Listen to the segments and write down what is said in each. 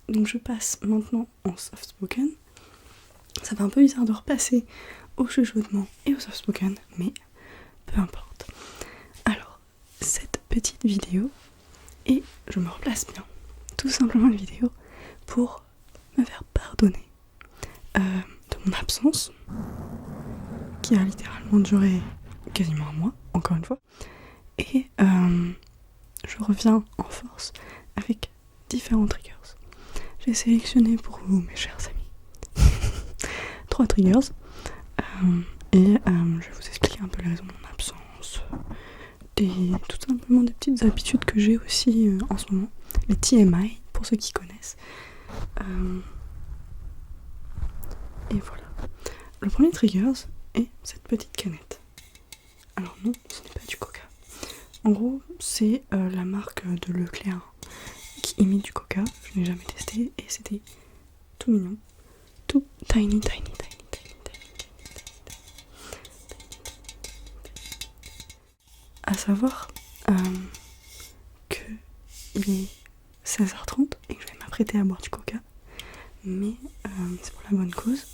Donc je passe maintenant en soft spoken. Ça fait un peu bizarre de repasser au chuchotement et au soft spoken, mais peu importe. Alors, cette petite vidéo, et je me replace bien, tout simplement une vidéo pour me faire pardonner de mon absence, qui a littéralement duré quasiment un mois, encore une fois. Et je reviens en force avec différents triggers. J'ai sélectionné pour vous, mes chers amis, 3 triggers. Et je vais vous expliquer un peu les raisons de mon absence. Tout simplement des petites habitudes que j'ai aussi en ce moment. Les TMI, pour ceux qui connaissent. Et voilà. Le premier trigger est cette petite canette. Alors non, ce n'est pas du coca. En gros, c'est la marque de Leclerc qui imite du coca. Je n'ai jamais testé et c'était tout mignon. Tout tiny. À savoir que il est 16h30 et que je vais m'apprêter à boire du coca. Mais c'est pour la bonne cause.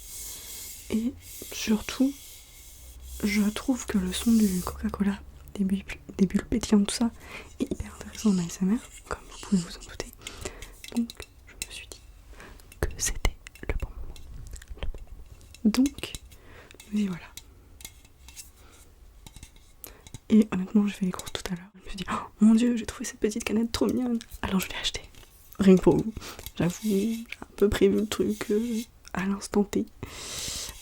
Et surtout, je trouve que le son du Coca-Cola, des bulles pétillantes, tout ça, est hyper intéressant en ASMR, comme vous pouvez vous en douter. Donc, je me suis dit que c'était le bon moment. Donc, je me dis voilà. Et honnêtement, j'ai fait les courses tout à l'heure. Je me suis dit, oh mon dieu, j'ai trouvé cette petite canette trop mignonne. Alors je l'ai achetée. Rien que pour vous. J'avoue, j'ai un peu prévu le truc à l'instant T.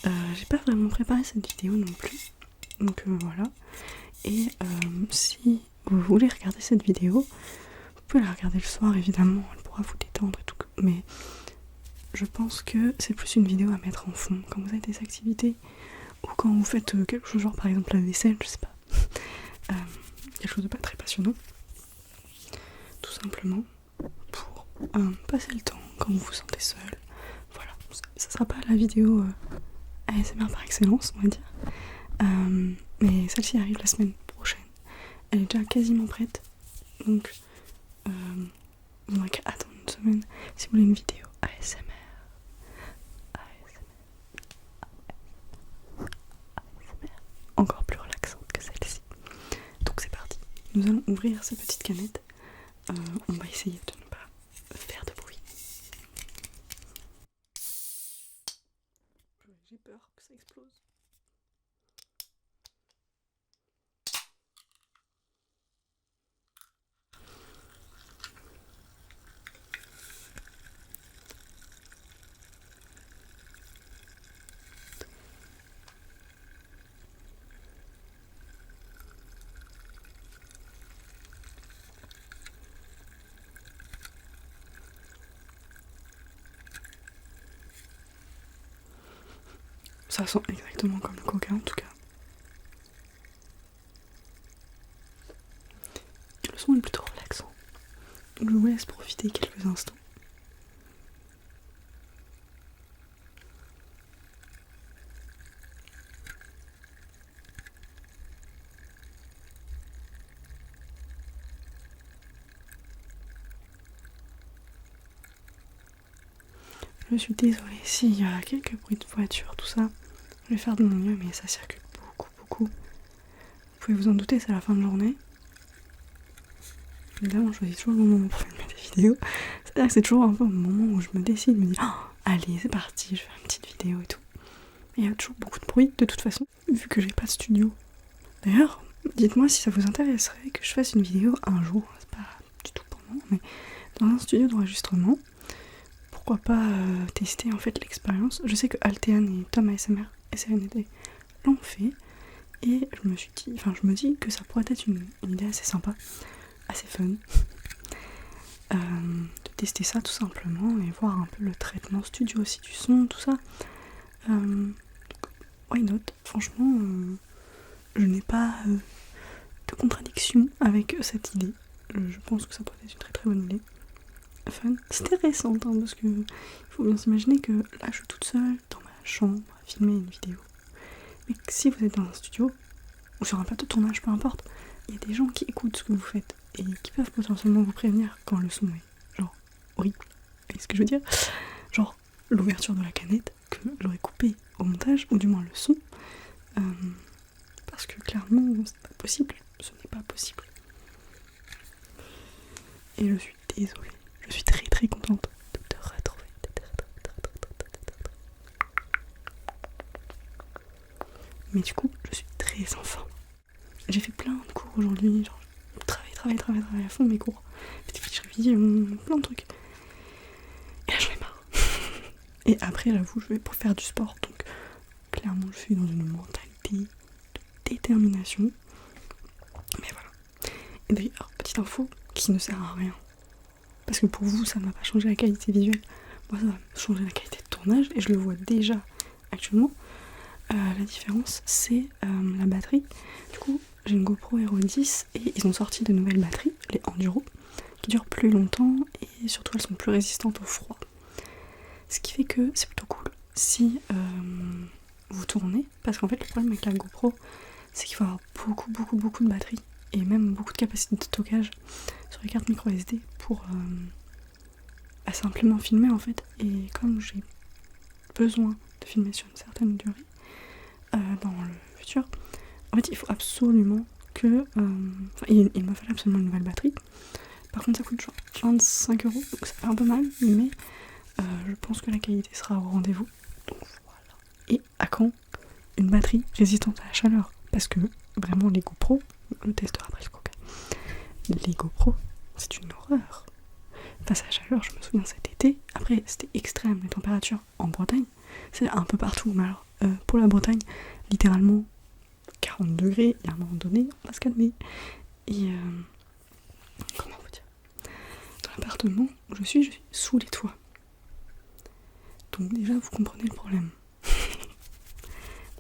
J'ai pas vraiment préparé cette vidéo non plus. Donc voilà. Et si vous voulez regarder cette vidéo, vous pouvez la regarder le soir évidemment, elle pourra vous détendre et tout. Mais je pense que c'est plus une vidéo à mettre en fond quand vous avez des activités ou quand vous faites quelque chose genre par exemple la vaisselle, je sais pas. Quelque chose de pas très passionnant. Tout simplement pour passer le temps quand vous vous sentez seul. Voilà, ça sera pas la vidéo ASMR par excellence, on va dire. Mais celle-ci arrive la semaine prochaine. Elle est déjà quasiment prête. Donc, vous n'aurez qu'à attendre une semaine si vous voulez une vidéo ASMR. Encore plus relaxante que celle-ci. Donc c'est parti. Nous allons ouvrir cette petite canette. On va essayer de ne pas faire de bruit. J'ai peur que ça explose. Ça sent exactement comme le coca en tout cas. Le son est plutôt relaxant. Donc je vous laisse profiter quelques instants. Je suis désolée s'il y a quelques bruits de voiture, tout ça. Je vais faire de mon mieux, mais ça circule beaucoup. Vous pouvez vous en douter, c'est la fin de journée. Évidemment, je choisis toujours le moment pour filmer des vidéos. C'est-à-dire que c'est toujours un peu au moment où je me décide, je me dis oh, allez, c'est parti, je fais une petite vidéo et tout. Et il y a toujours beaucoup de bruit, de toute façon, vu que j'ai pas de studio. D'ailleurs, dites-moi si ça vous intéresserait que je fasse une vidéo un jour, c'est pas du tout pour moi, mais dans un studio d'enregistrement. Pourquoi pas tester en fait l'expérience. Je sais que Altean et Tom ASMR et Serenity l'ont fait et je me dis que ça pourrait être une idée assez sympa, assez fun de tester ça tout simplement et voir un peu le traitement studio aussi du son, tout ça. Why not? Franchement, je n'ai pas de contradiction avec cette idée. Je pense que ça pourrait être une très très bonne idée. Fun. C'était récent parce que il faut bien s'imaginer que là je suis toute seule dans ma chambre à filmer une vidéo. Mais si vous êtes dans un studio ou sur un plateau de tournage, peu importe, il y a des gens qui écoutent ce que vous faites et qui peuvent potentiellement vous prévenir quand le son est genre horrible. Et voyez ce que je veux dire? Genre l'ouverture de la canette que j'aurais coupé au montage, ou du moins le son, parce que clairement c'est pas possible, ce n'est pas possible. Et je suis désolée, je suis très très contente de te retrouver. Mais du coup, je suis très en forme. J'ai fait plein de cours aujourd'hui, genre travaille à fond mes cours. Des fiches révision, plein de trucs. Et là j'en ai marre. Et après j'avoue, je vais pour faire du sport, donc clairement je suis dans une mentalité de détermination. Mais voilà. Et d'ailleurs, petite info qui ne sert à rien. Parce que pour vous, ça ne va pas changer la qualité visuelle. Moi, ça va changer la qualité de tournage, et je le vois déjà actuellement. La différence, c'est la batterie. Du coup, j'ai une GoPro Hero 10 et ils ont sorti de nouvelles batteries, les Enduro, qui durent plus longtemps et surtout elles sont plus résistantes au froid. Ce qui fait que c'est plutôt cool si vous tournez, parce qu'en fait le problème avec la GoPro, c'est qu'il faut avoir beaucoup de batterie et même beaucoup de capacité de stockage sur les cartes micro SD pour simplement filmer en fait. Et comme j'ai besoin de filmer sur une certaine durée dans le futur, en fait il faut absolument que il me fallait absolument une nouvelle batterie. Par contre ça coûte genre 25€, donc ça fait un peu mal, mais je pense que la qualité sera au rendez-vous. Donc voilà. Et à quand une batterie résistante à la chaleur? Parce que vraiment les GoPro, on le testera après le coca, les GoPro c'est une horreur. Face à la chaleur, je me souviens cet été, après c'était extrême les températures en Bretagne, c'est un peu partout, mais alors pour la Bretagne, littéralement 40 degrés, et à un moment donné, on va se calmer. Et comment vous dire, dans l'appartement où je suis sous les toits. Donc déjà, vous comprenez le problème.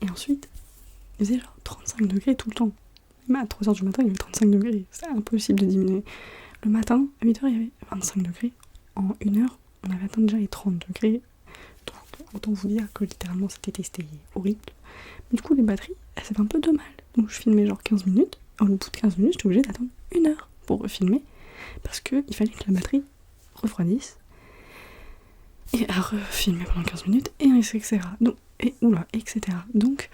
Et ensuite, il faisait genre 35 degrés tout le temps. Même à 3h du matin, il y avait 35 degrés. C'est impossible de diminuer. Le matin, à 8h, il y avait 25 degrés. En 1h, on avait atteint déjà les 30 degrés. Donc, autant vous dire que littéralement, cet été, c'était horrible. Mais du coup, les batteries, elles avaient un peu de mal. Donc, je filmais genre 15 minutes. Au bout de 15 minutes, j'étais obligée d'attendre 1 heure pour refilmer. Parce qu'il fallait que la batterie refroidisse. Et à refilmer pendant 15 minutes, et etc. Donc, etc. Donc,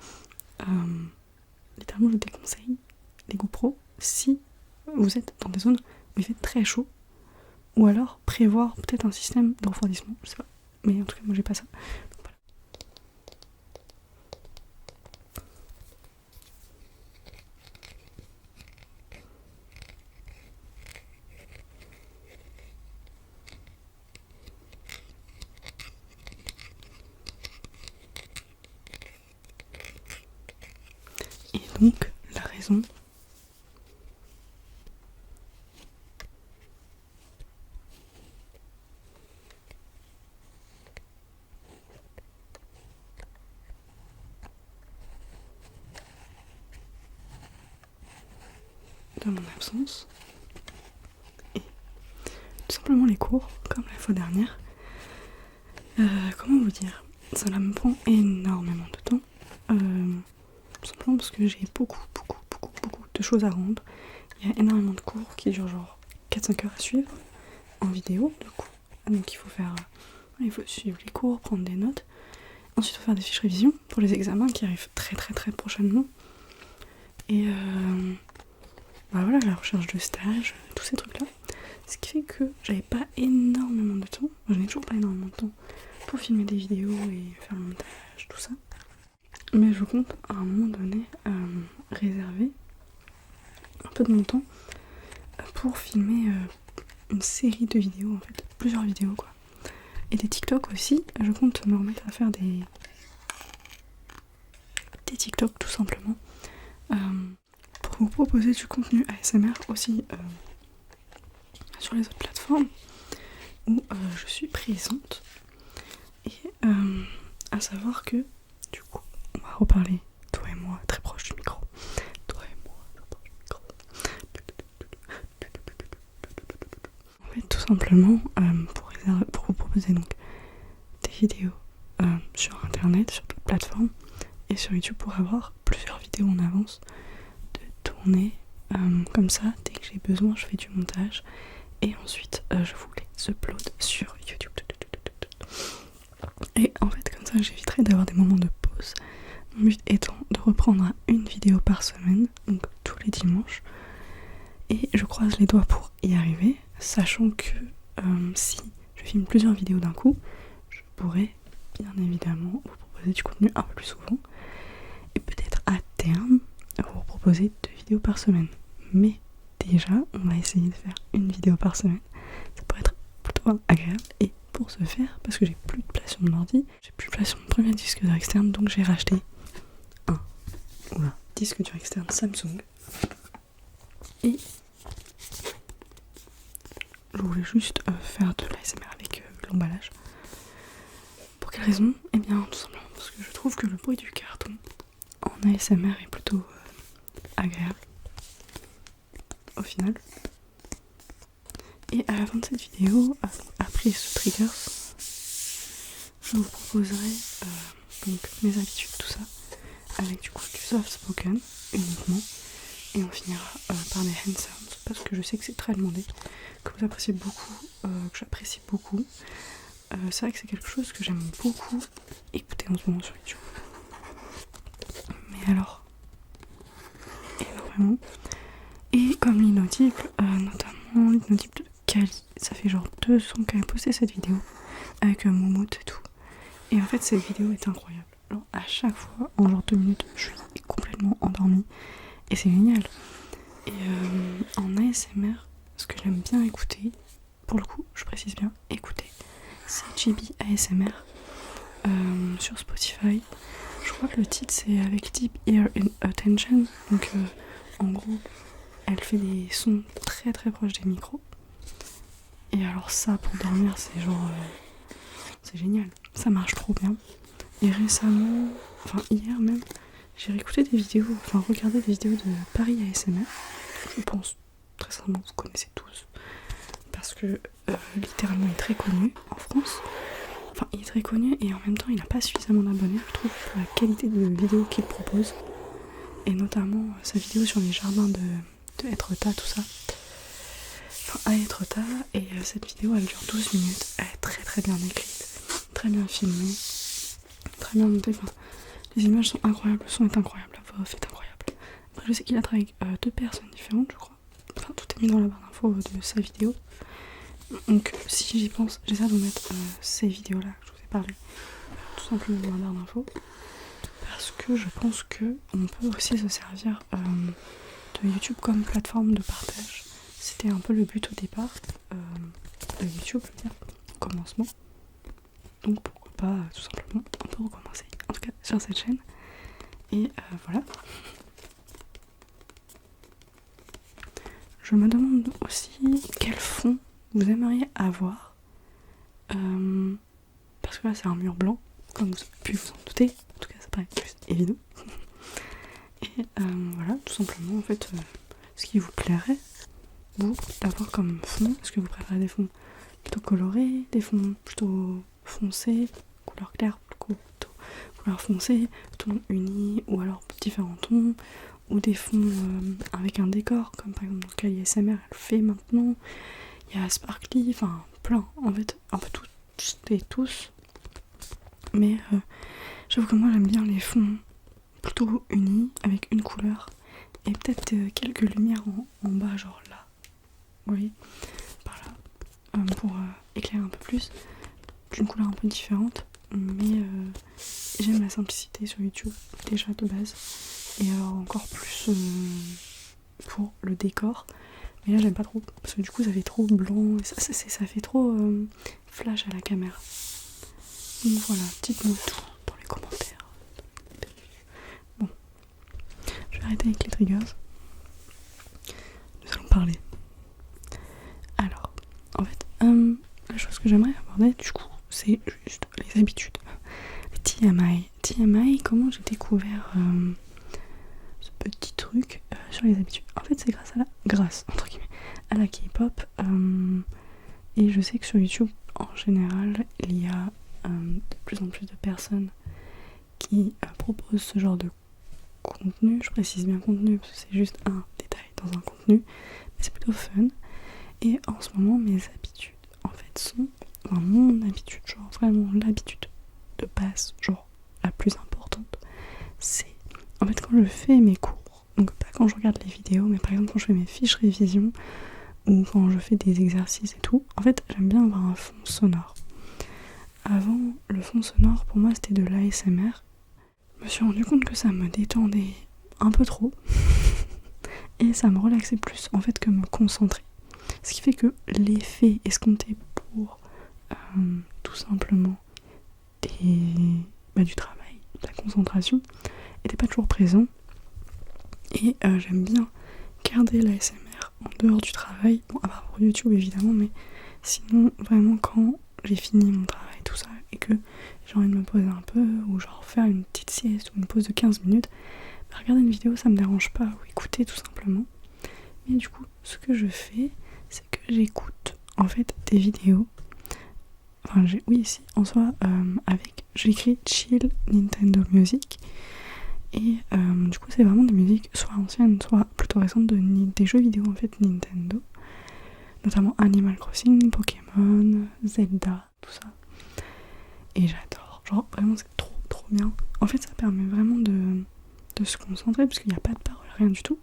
littéralement, je déconseille les GoPro si vous êtes dans des zones où il fait très chaud, ou alors prévoir peut-être un système de refroidissement, je sais pas. Mais en tout cas, moi j'ai pas ça. Donc, voilà. Et donc, la raison de mon absence et tout simplement les cours, comme la fois dernière. Comment vous dire, ça me prend énormément de temps, tout simplement parce que j'ai beaucoup de choses à rendre. Il y a énormément de cours qui durent genre 4-5 heures à suivre en vidéo, du coup. Donc il faut suivre les cours, prendre des notes. Ensuite, il faut faire des fiches révision pour les examens qui arrivent très prochainement. Et voilà, la recherche de stage, tous ces trucs-là. Ce qui fait que j'avais pas énormément de temps, je n'ai toujours pas énormément de temps pour filmer des vidéos et faire le montage, tout ça. Mais je compte à un moment donné réserver un peu de mon temps pour filmer une série de vidéos, en fait, plusieurs vidéos quoi. Et des TikTok aussi, je compte me remettre à faire des TikTok tout simplement. Pour vous proposer du contenu ASMR aussi sur les autres plateformes où je suis présente. Et à savoir que, du coup, on va reparler, toi et moi, très proche du micro. Toi et moi, très proche du micro. En fait, tout simplement, pour vous proposer donc des vidéos sur internet, sur d'autres plateformes, et sur YouTube pour avoir plusieurs vidéos en avance de tourner. Comme ça, dès que j'ai besoin, je fais du montage. Et ensuite, je vous les upload sur YouTube. Et en fait comme ça j'éviterai d'avoir des moments de pause. Mon but étant de reprendre à une vidéo par semaine, donc tous les dimanches. Et je croise les doigts pour y arriver, sachant que si je filme plusieurs vidéos d'un coup, je pourrais bien évidemment vous proposer du contenu un peu plus souvent. Et peut-être à terme, vous proposer 2 vidéos par semaine. Mais déjà, on va essayer de faire une vidéo par semaine. Ça pourrait être plutôt agréable. Et pour ce faire, parce que j'ai plus de place sur mon ordi, j'ai plus de place sur mon premier disque dur externe, donc j'ai racheté un disque dur externe Samsung. Et je voulais juste faire de l'ASMR avec l'emballage. Pour quelle raison ? Eh bien, tout simplement parce que je trouve que le bruit du carton en ASMR est plutôt agréable au final. Et à la fin de cette vidéo, après ce triggers, je vous proposerai donc mes habitudes, tout ça, avec du coup du soft spoken uniquement. Et on finira par des hand sounds, parce que je sais que c'est très demandé, que vous appréciez beaucoup, que j'apprécie beaucoup. C'est vrai que c'est quelque chose que j'aime beaucoup écouter en ce moment sur YouTube. Mais alors, énormément. Et comme l'inaudible, notamment l'inaudible de Kali, ça fait genre 2 ans qu'elle a posté cette vidéo, avec Moumout et tout. Et en fait cette vidéo est incroyable. Alors à chaque fois, en genre 2 minutes, je suis complètement endormie. Et c'est génial. Et en ASMR, ce que j'aime bien écouter, pour le coup, je précise bien, écouter, c'est JB ASMR sur Spotify. Je crois que le titre c'est avec Deep Ear Attention. Donc en gros, elle fait des sons très très proches des micros. Et alors ça, pour dormir, c'est genre... c'est génial. Ça marche trop bien. Et récemment, enfin hier même, j'ai réécouté des vidéos, enfin regardé des vidéos de Paris ASMR. Je pense très sincèrement que vous connaissez tous. Parce que littéralement il est très connu en France. Enfin il est très connu et en même temps il n'a pas suffisamment d'abonnés, je trouve, pour la qualité de vidéos qu'il propose. Et notamment sa vidéo sur les jardins de Etretat, tout ça. Enfin à Etretat, et cette vidéo elle dure 12 minutes. Elle est très très bien écrite, très bien filmée, très bien montée. Enfin, les images sont incroyables, le son est incroyable, la voix off est incroyable. Après, je sais qu'il a travaillé avec 2 personnes différentes, je crois. Enfin, tout est mis dans la barre d'infos de sa vidéo. Donc, si j'y pense, j'essaie de vous mettre ces vidéos-là que je vous ai parlé, tout simplement dans la barre d'infos. Parce que je pense qu'on peut aussi se servir de YouTube comme plateforme de partage. C'était un peu le but au départ de YouTube, je veux dire, au commencement. Donc, pourquoi pas, tout simplement, on peut recommencer. En tout cas, sur cette chaîne. Et voilà. Je me demande aussi quel fond vous aimeriez avoir. Parce que là c'est un mur blanc, comme vous avez pu vous en douter. En tout cas ça paraît plus évident. Et voilà, tout simplement en fait, ce qui vous plairait, vous, d'avoir comme fond. Est-ce que vous préférez des fonds plutôt colorés, des fonds plutôt foncés, couleur claire, plutôt couleur foncée, tons unis, ou alors différents tons, ou des fonds avec un décor, comme par exemple dans le cas ASMR elle fait maintenant. Il y a Sparkly, enfin plein, en fait, un peu toutes et tous. Mais j'avoue que moi j'aime bien les fonds plutôt unis, avec une couleur, et peut-être quelques lumières en bas, genre là. Vous voyez, par là, pour éclairer un peu plus, d'une couleur un peu différente. Mais j'aime la simplicité sur YouTube, déjà de base. Et alors encore plus pour le décor. Mais là j'aime pas trop, parce que du coup ça fait trop blanc, et ça fait trop flash à la caméra. Donc voilà, dites-moi tout dans les commentaires. Bon, je vais arrêter avec les triggers. Nous allons parler. Alors, en fait, la chose que j'aimerais aborder du coup, c'est juste les habitudes. Les TMI. TMI, comment j'ai découvert ce petit truc sur les habitudes. En fait, c'est grâce entre guillemets à la K-pop. Et je sais que sur YouTube, en général, il y a de plus en plus de personnes qui proposent ce genre de contenu. Je précise bien contenu parce que c'est juste un détail dans un contenu, mais c'est plutôt fun. Et en ce moment, mes habitudes en fait sont enfin, mon habitude, genre vraiment l'habitude de base, genre la plus importante, c'est en fait quand je fais mes cours, donc pas quand je regarde les vidéos, mais par exemple quand je fais mes fiches révision ou quand je fais des exercices et tout, en fait j'aime bien avoir un fond sonore. Avant, le fond sonore pour moi c'était de l'ASMR. Je me suis rendu compte que ça me détendait un peu trop et ça me relaxait plus en fait que me concentrer. Ce qui fait que l'effet escompté pour tout simplement du travail, de la concentration, était pas toujours présent. Et j'aime bien garder l'ASMR en dehors du travail, bon à part pour YouTube évidemment, mais sinon vraiment quand j'ai fini mon travail tout ça et que j'ai envie de me poser un peu ou genre faire une petite sieste ou une pause de 15 minutes, bah, regarder une vidéo ça me dérange pas, ou écouter tout simplement. Mais du coup ce que je fais c'est que j'écoute en fait des vidéos, enfin en soi j'écris Chill Nintendo Music. Et du coup c'est vraiment des musiques soit anciennes, soit plutôt récentes des jeux vidéo en fait Nintendo. Notamment Animal Crossing, Pokémon, Zelda, tout ça. Et j'adore, genre vraiment c'est trop bien. En fait ça permet vraiment de se concentrer parce qu'il n'y a pas de paroles, rien du tout.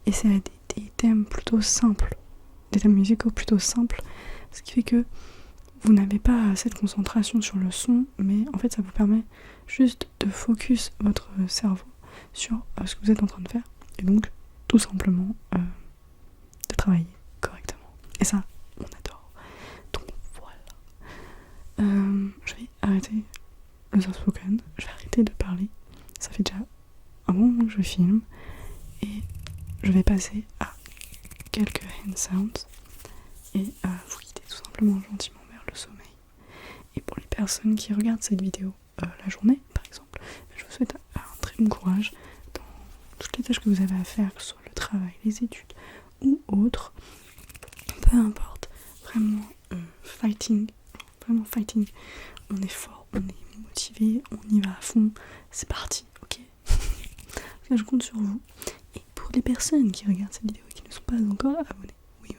Et c'est des thèmes plutôt simples, des thèmes musicaux plutôt simples. Ce qui fait que vous n'avez pas cette concentration sur le son, mais en fait ça vous permet juste de focus votre cerveau sur ce que vous êtes en train de faire, et donc tout simplement de travailler correctement. Et ça, on adore. Donc voilà. Je vais arrêter le soft spoken, je vais arrêter de parler. Ça fait déjà un bon moment que je filme, et je vais passer à quelques hand sounds et vous guider tout simplement gentiment vers le sommeil. Et pour les personnes qui regardent cette vidéo la journée, par exemple, je vous souhaite un très bon courage dans toutes les tâches que vous avez à faire, que ce soit le travail, les études ou autres. Peu importe, vraiment fighting, on est fort, on est motivé, on y va à fond, c'est parti, ok? Je compte sur vous. Et pour les personnes qui regardent cette vidéo et qui ne sont pas encore abonnées, oui,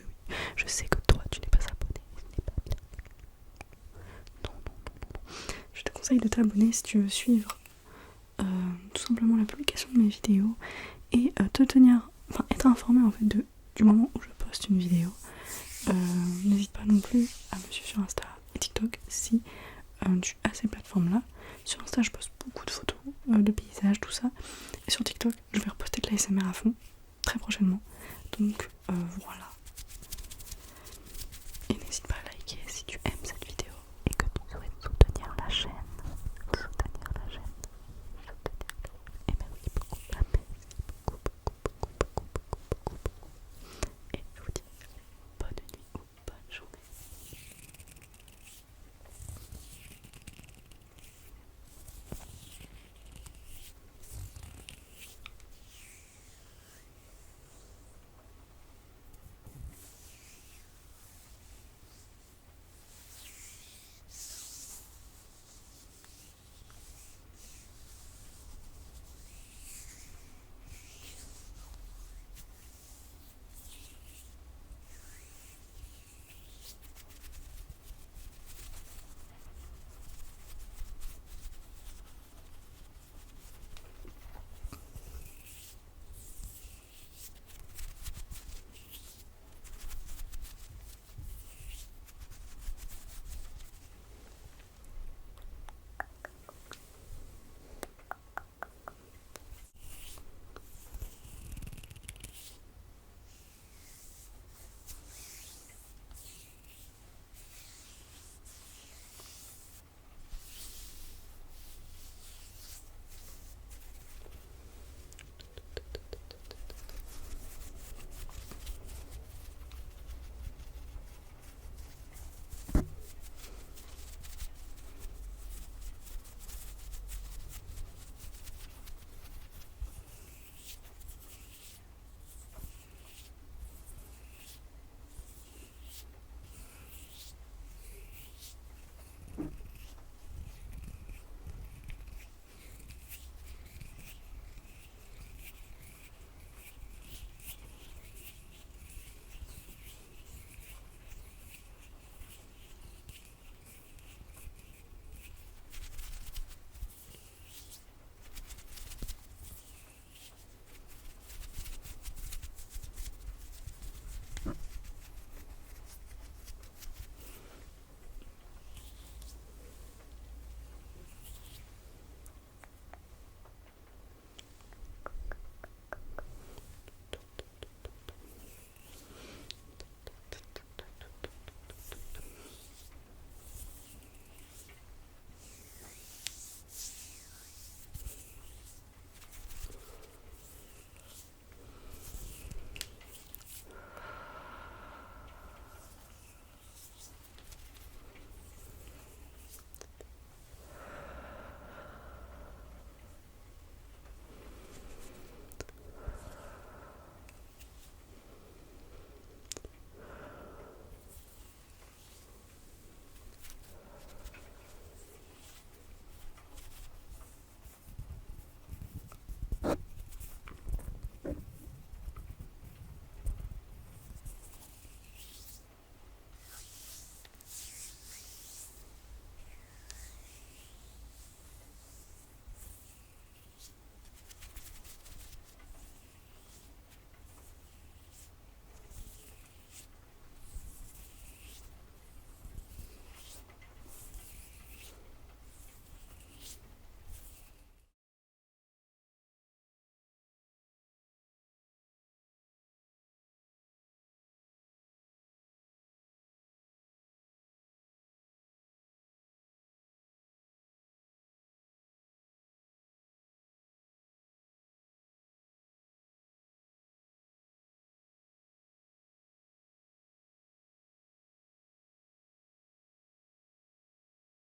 je sais que toi tu n'es pas abonné, ce n'est pas bien. Non. Je te conseille de t'abonner si tu veux suivre tout simplement la publication de mes vidéos et être informé en fait du moment où je poste une vidéo. N'hésite pas non plus à me suivre sur Insta et TikTok si tu as ces plateformes là. Sur Insta je poste beaucoup de photos, de paysages, tout ça, et sur TikTok je vais reposter de l'ASMR à fond très prochainement, donc voilà.